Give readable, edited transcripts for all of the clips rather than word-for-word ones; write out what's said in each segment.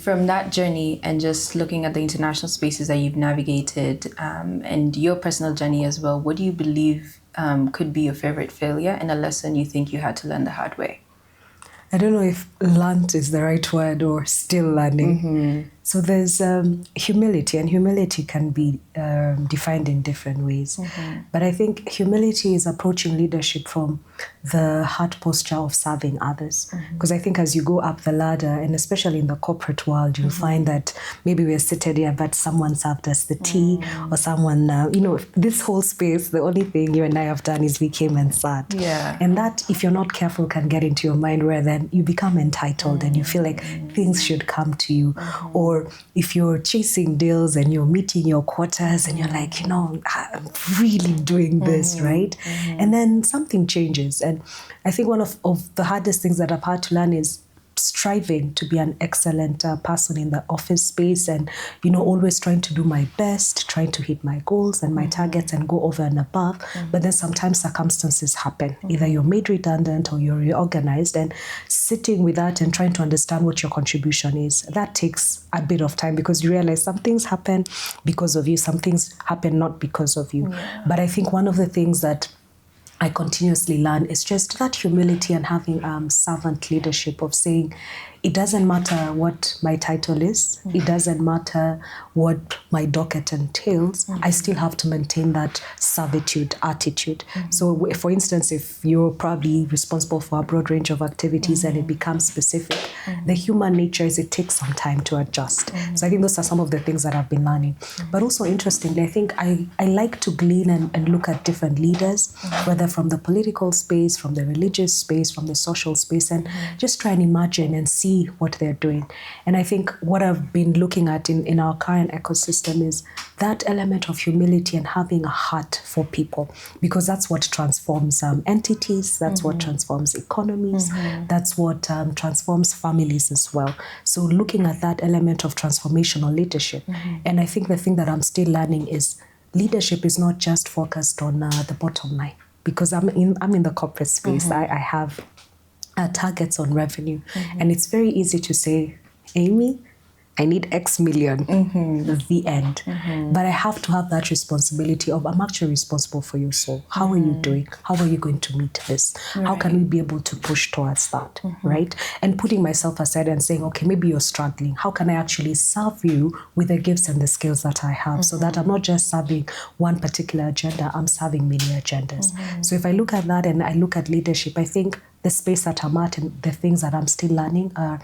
from that journey and just looking at the international spaces that you've navigated and your personal journey as well, what do you believe could be your favorite failure and a lesson you think you had to learn the hard way? I don't know if learned is the right word or still learning. Mm-hmm. So there's humility, and humility can be defined in different ways. Mm-hmm. But I think humility is approaching leadership from the heart posture of serving others. Because I think as you go up the ladder, and especially in the corporate world, you'll find that maybe we're seated here, but someone served us the tea, or someone, this whole space, the only thing you and I have done is we came and sat. Yeah. And that, if you're not careful, can get into your mind where then you become entitled and you feel like things should come to you. Or if you're chasing deals and you're meeting your quotas and you're like, I'm really doing this, right? And then something changes. And I think one of the hardest things that I've had to learn is striving to be an excellent person in the office space, and always trying to do my best, trying to hit my goals and my targets and go over and above. But then sometimes circumstances happen. Either you're made redundant or you're reorganized, and sitting with that and trying to understand what your contribution is, that takes a bit of time, because you realize some things happen because of you, some things happen not because of you. But I think one of the things that I continuously learn is just that humility and having servant leadership of saying, it doesn't matter what my title is, it doesn't matter what my docket entails, I still have to maintain that servitude attitude. So for instance, if you're probably responsible for a broad range of activities and it becomes specific, the human nature is it takes some time to adjust. So I think those are some of the things that I've been learning. But also interestingly, I think I like to glean and look at different leaders, whether from the political space, from the religious space, from the social space, and just try and imagine and see what they're doing. And I think what I've been looking at in our current ecosystem is that element of humility and having a heart for people, because that's what transforms entities, that's what transforms economies, that's what transforms families as well. So looking at that element of transformational leadership. And I think the thing that I'm still learning is leadership is not just focused on the bottom line, because I'm in the corporate space. I have targets on revenue, and it's very easy to say, Amy, I need X million, the end. But I have to have that responsibility of, I'm actually responsible for your soul. How are you doing? How are you going to meet this? How can we be able to push towards that, right? And putting myself aside and saying, okay, maybe you're struggling. How can I actually serve you with the gifts and the skills that I have, so that I'm not just serving one particular agenda, I'm serving many agendas. So if I look at that and I look at leadership, I think the space that I'm at and the things that I'm still learning are,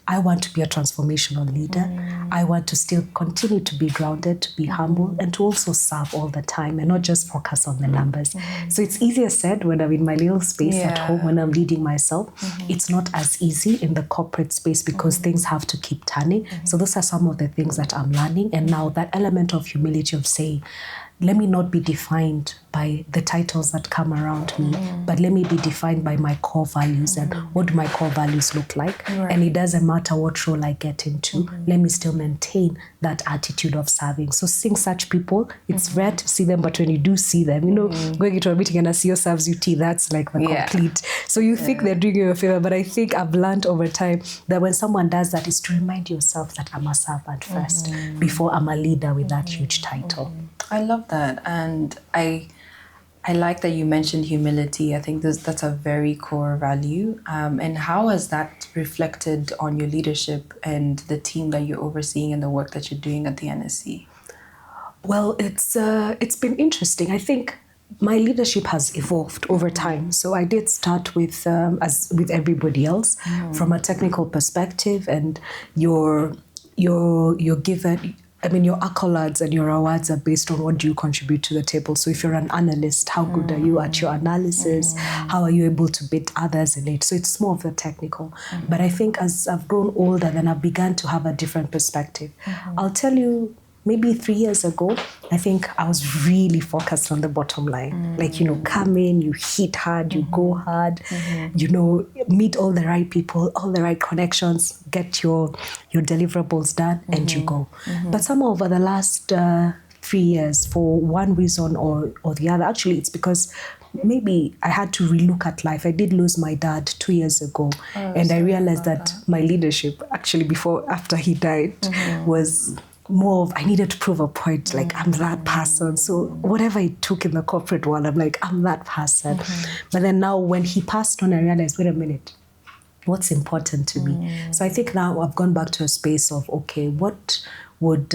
I want to be a transformational leader. I want to still continue to be grounded, to be humble, and to also serve all the time and not just focus on the numbers. So it's easier said when I'm in my little space at home, when I'm leading myself. It's not as easy in the corporate space because things have to keep turning. So those are some of the things that I'm learning. And now that element of humility of saying, let me not be defined by the titles that come around me, but let me be defined by my core values and what do my core values look like. And it doesn't matter what role I get into, let me still maintain that attitude of serving. So seeing such people, it's rare to see them, but when you do see them, going into a meeting and a CEO serves you tea, that's like the complete. So you think they're doing you a favor, but I think I've learned over time that when someone does that, is to remind yourself that I'm a servant first before I'm a leader with that huge title. I love that. And I like that you mentioned humility. I think that's a very core value. And how has that reflected on your leadership and the team that you're overseeing and the work that you're doing at the NSE? Well, it's been interesting. I think my leadership has evolved over time. So I did start with, as with everybody else, from a technical perspective, and you're given, your accolades and your awards are based on what do you contribute to the table. So if you're an analyst, how good are you at your analysis? How are you able to beat others in it? So it's more of the technical. But I think as I've grown older, then I've begun to have a different perspective. I'll tell you, maybe 3 years ago, I think I was really focused on the bottom line. Come in, you hit hard, you go hard, meet all the right people, all the right connections, get your deliverables done, and you go. But somehow over the last 3 years, for one reason or the other, actually it's because maybe I had to relook at life. I did lose my dad 2 years ago, and I realized that my leadership, actually after he died was more of I needed to prove a point, like I'm that person. So whatever it took in the corporate world, I'm like, I'm that person. But then now when he passed on, I realized, wait a minute, what's important to me? So I think now I've gone back to a space of, okay, what would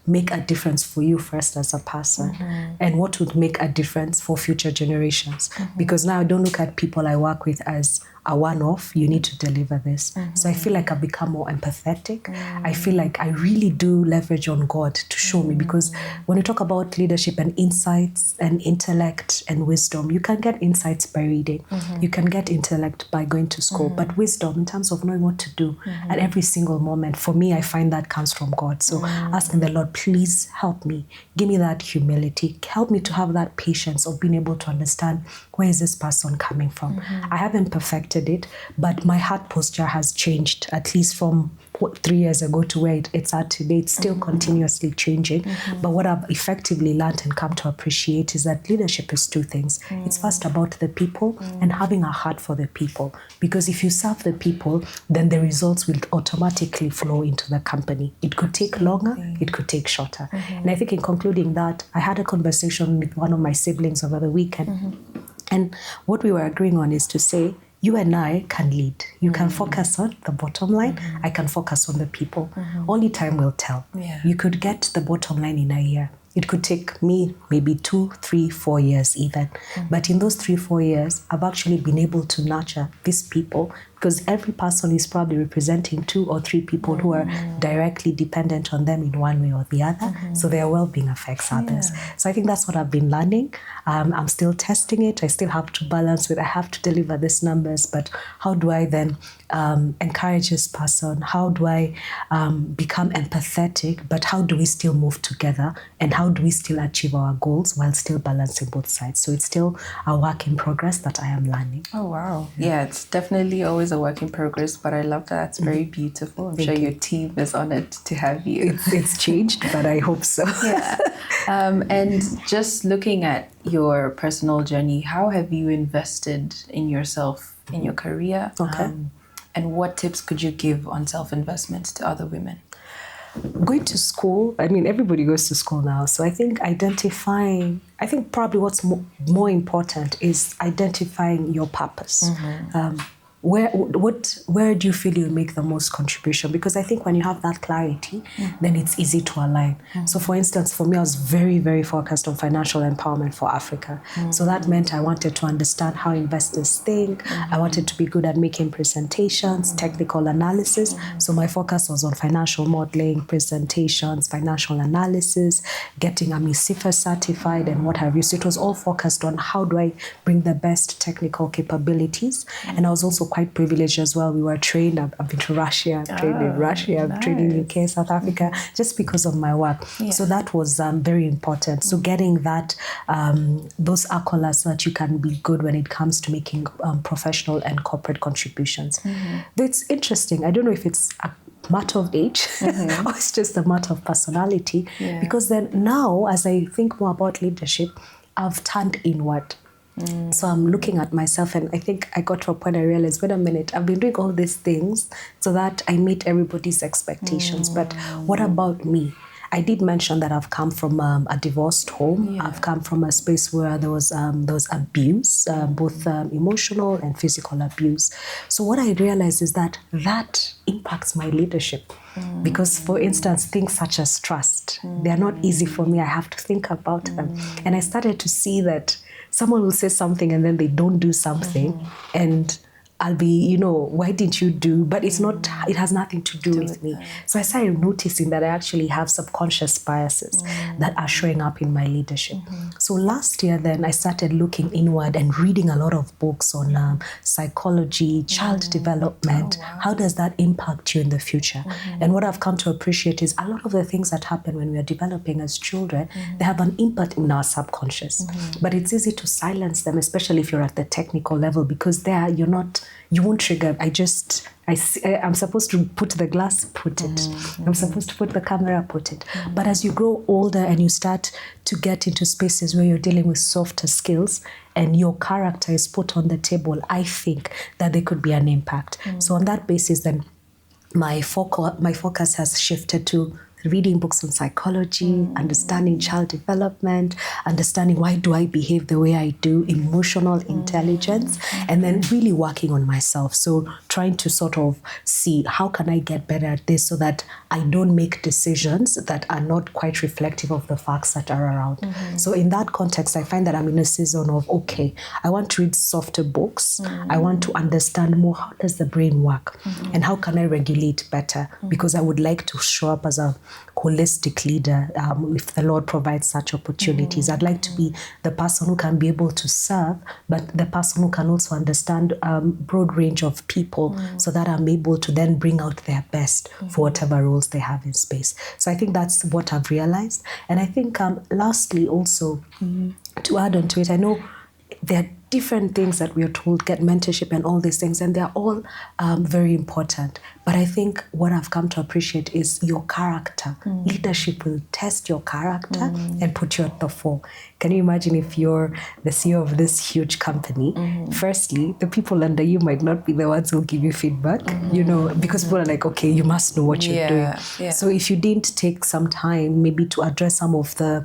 make a difference for you first as a person, and what would make a difference for future generations? Because now I don't look at people I work with as a one-off, you need to deliver this. So I feel like I've become more empathetic. I feel like I really do leverage on God to show me, because when you talk about leadership and insights and intellect and wisdom, you can get insights by reading. You can get intellect by going to school, but wisdom in terms of knowing what to do at every single moment, for me, I find that comes from God. So asking the Lord, please help me, give me that humility, help me to have that patience of being able to understand, where is this person coming from? I haven't perfected it, but my heart posture has changed, at least from 3 years ago to where it's at today. It's still continuously changing. But what I've effectively learned and come to appreciate is that leadership is two things. It's first about the people and having a heart for the people. Because if you serve the people, then the results will automatically flow into the company. It could take longer, it could take shorter. And I think in concluding that, I had a conversation with one of my siblings over the weekend. And what we were agreeing on is to say, you and I can lead. You can focus on the bottom line. I can focus on the people. Only time will tell. You could get the bottom line in a year. It could take me maybe 2, 3, 4 years even. But in those 3, 4 years, I've actually been able to nurture these people, because every person is probably representing 2 or 3 people who are directly dependent on them in one way or the other. So their well-being affects others. So I think that's what I've been learning. I'm still testing it. I still have to balance with, I have to deliver these numbers, but how do I then encourage this person? How do I become empathetic? But how do we still move together? And how do we still achieve our goals while still balancing both sides? So it's still a work in progress that I am learning. Oh, wow. Yeah, it's definitely always a work in progress, but I love that. It's very beautiful. I'm sure your team is honored to have you. It's changed, but I hope so. Yeah. And just looking at your personal journey, how have you invested in yourself in your career? Okay. And what tips could you give on self-investment to other women? Going to school, I mean, everybody goes to school now. So I think probably what's more important is identifying your purpose. Where do you feel you make the most contribution? Because I think when you have that clarity, then it's easy to align. So for instance, for me, I was very, very focused on financial empowerment for Africa. So that meant I wanted to understand how investors think. I wanted to be good at making presentations, technical analysis. So my focus was on financial modeling, presentations, financial analysis, getting a MISIFA certified and what have you. So it was all focused on how do I bring the best technical capabilities. And I was also quite privileged as well. We were trained. I've been to Russia, I've trained in Russia, I've trained in UK, South Africa, just because of my work. So that was very important. So getting that, those accolades so that you can be good when it comes to making professional and corporate contributions. But it's interesting. I don't know if it's a matter of age or it's just a matter of personality. Because then now, as I think more about leadership, I've turned inward. So I'm looking at myself, and I think I got to a point I realized, wait a minute, I've been doing all these things so that I meet everybody's expectations. But what about me? I did mention that I've come from a divorced home. I've come from a space where there was abuse, both emotional and physical abuse. So what I realized is that impacts my leadership. Because, for instance, things such as trust, they are not easy for me. I have to think about them. And I started to see that someone will say something and then they don't do something, and I'll be, why didn't you do? But it's not, it has nothing to do with me. So I started noticing that I actually have subconscious biases that are showing up in my leadership. So last year then I started looking inward and reading a lot of books on psychology, child development. How does that impact you in the future? And what I've come to appreciate is a lot of the things that happen when we are developing as children, they have an impact in our subconscious. But it's easy to silence them, especially if you're at the technical level, because there you won't trigger. I'm supposed to put the glass, put it. I'm supposed to put the camera, put it. But as you grow older and you start to get into spaces where you're dealing with softer skills and your character is put on the table, I think that there could be an impact. So on that basis, then my focus has shifted to reading books on psychology, understanding child development, understanding why do I behave the way I do, emotional intelligence, and then really working on myself. So trying to sort of see how can I get better at this so that I don't make decisions that are not quite reflective of the facts that are around. So in that context, I find that I'm in a season of, okay, I want to read softer books. I want to understand more, how does the brain work? And how can I regulate better? Because I would like to show up as a holistic leader, if the Lord provides such opportunities. I'd like to be the person who can be able to serve, but the person who can also understand broad range of people so that I'm able to then bring out their best for whatever roles they have in space. So I think that's what I've realized. And I think lastly also, to add on to it, I know there are different things that we are told, get mentorship and all these things, and they're all very important. But I think what I've come to appreciate is your character. Leadership will test your character and put you at the fore. Can you imagine if you're the CEO of this huge company? Firstly, the people under you might not be the ones who give you feedback, you know, because people are like, okay, you must know what you're doing. Yeah. So if you didn't take some time maybe to address some of the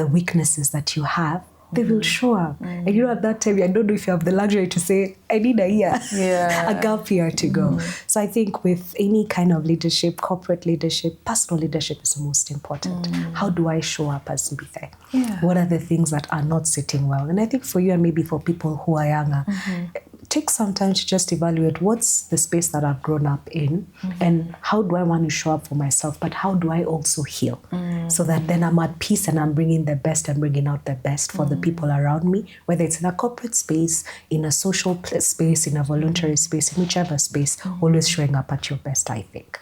weaknesses that you have, they will show up. And you know, at that time, I don't know if you have the luxury to say, I need a year, a gap year to go. So I think with any kind of leadership, corporate leadership, personal leadership is the most important. How do I show up as Mbithe? What are the things that are not sitting well? And I think for you and maybe for people who are younger, take some time to just evaluate what's the space that I've grown up in and how do I want to show up for myself, but how do I also heal so that then I'm at peace and I'm bringing the best and bringing out the best for the people around me, whether it's in a corporate space, in a social space, in a voluntary space, in whichever space, always showing up at your best, I think.